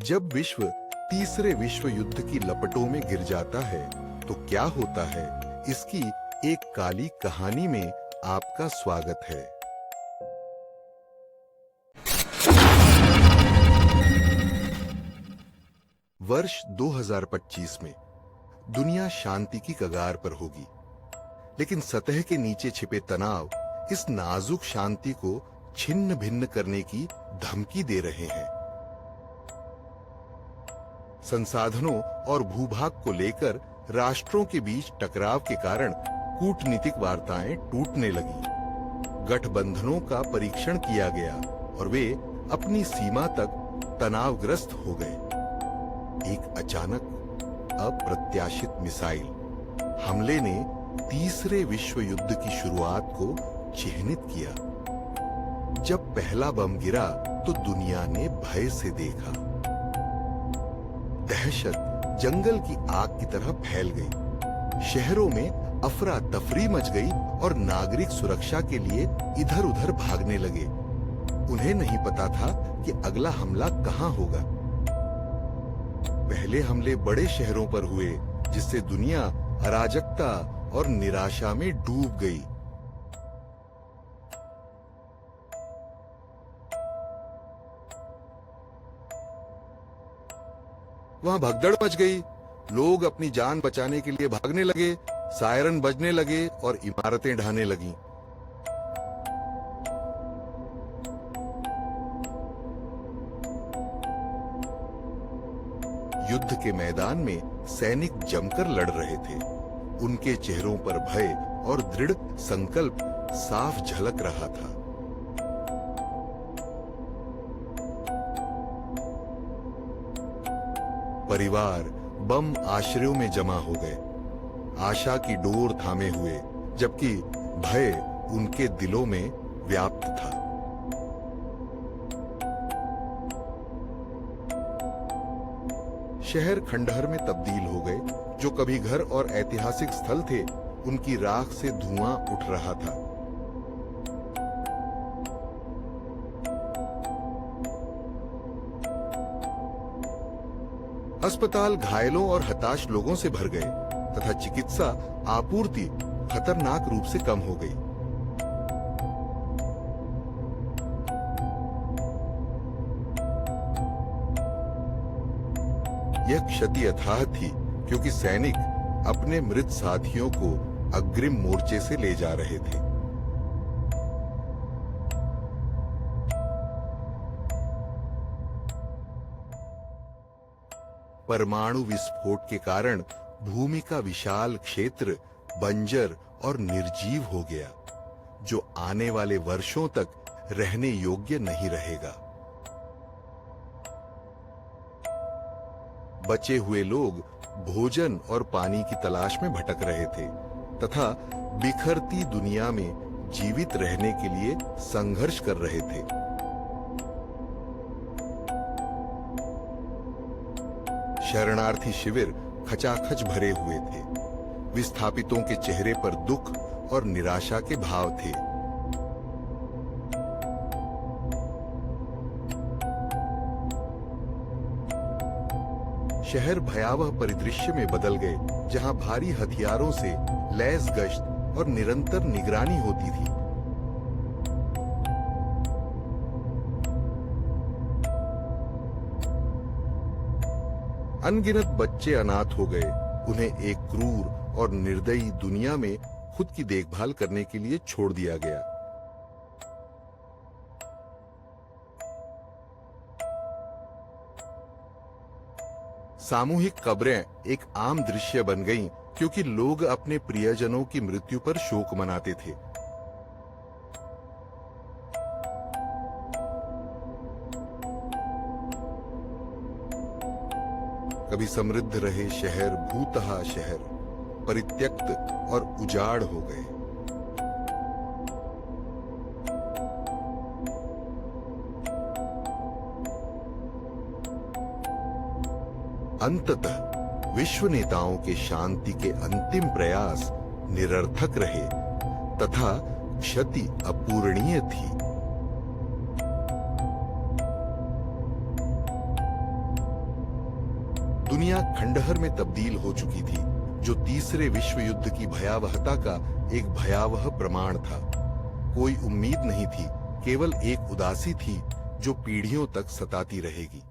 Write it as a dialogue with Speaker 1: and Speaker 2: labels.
Speaker 1: जब विश्व तीसरे विश्व युद्ध की लपटों में गिर जाता है तो क्या होता है, इसकी एक काली कहानी में आपका स्वागत है। वर्ष 2025 में दुनिया शांति की कगार पर होगी, लेकिन सतह के नीचे छिपे तनाव इस नाजुक शांति को छिन्न भिन्न करने की धमकी दे रहे हैं। संसाधनों और भूभाग को लेकर राष्ट्रों के बीच टकराव के कारण कूटनीतिक वार्ताएं टूटने लगी। गठबंधनों का परीक्षण किया गया और वे अपनी सीमा तक तनावग्रस्त हो गए। एक अचानक अप्रत्याशित मिसाइल हमले ने तीसरे विश्व युद्ध की शुरुआत को चिह्नित किया। जब पहला बम गिरा तो दुनिया ने भय से देखा। दहशत जंगल की आग की तरह फैल गई। शहरों में अफरा तफरी मच गई और नागरिक सुरक्षा के लिए इधर उधर भागने लगे। उन्हें नहीं पता था कि अगला हमला कहां होगा। पहले हमले बड़े शहरों पर हुए, जिससे दुनिया अराजकता और निराशा में डूब गई। वहां भगदड़ मच गई। लोग अपनी जान बचाने के लिए भागने लगे, सायरन बजने लगे और इमारतें ढहने लगीं। युद्ध के मैदान में सैनिक जमकर लड़ रहे थे। उनके चेहरों पर भय और दृढ़ संकल्प साफ झलक रहा था। परिवार बम आश्रयों में जमा हो गए, आशा की डोर थामे हुए, जबकि भय उनके दिलों में व्याप्त था। शहर खंडहर में तब्दील हो गए। जो कभी घर और ऐतिहासिक स्थल थे, उनकी राख से धुआं उठ रहा था। अस्पताल घायलों और हताश लोगों से भर गए तथा चिकित्सा आपूर्ति खतरनाक रूप से कम हो गई। यह क्षति अथाह थी, क्योंकि सैनिक अपने मृत साथियों को अग्रिम मोर्चे से ले जा रहे थे। परमाणु विस्फोट के कारण भूमि का विशाल क्षेत्र बंजर और निर्जीव हो गया, जो आने वाले वर्षों तक रहने योग्य नहीं रहेगा। बचे हुए लोग भोजन और पानी की तलाश में भटक रहे थे तथा बिखरती दुनिया में जीवित रहने के लिए संघर्ष कर रहे थे। शरणार्थी शिविर खचाखच भरे हुए थे। विस्थापितों के चेहरे पर दुख और निराशा के भाव थे। शहर भयावह परिदृश्य में बदल गए, जहां भारी हथियारों से लैस गश्त और निरंतर निगरानी होती थी। अनगिनत बच्चे अनाथ हो गए। उन्हें एक क्रूर और निर्दयी दुनिया में खुद की देखभाल करने के लिए छोड़ दिया गया। सामूहिक कब्रें एक आम दृश्य बन गईं, क्योंकि लोग अपने प्रियजनों की मृत्यु पर शोक मनाते थे। कभी समृद्ध रहे शहर भूतहा शहर परित्यक्त और उजाड़ हो गए। अंततः विश्व नेताओं के शांति के अंतिम प्रयास निरर्थक रहे तथा क्षति अपूरणीय थी। दुनिया खंडहर में तब्दील हो चुकी थी, जो तीसरे विश्व युद्ध की भयावहता का एक भयावह प्रमाण था। कोई उम्मीद नहीं थी, केवल एक उदासी थी जो पीढ़ियों तक सताती रहेगी।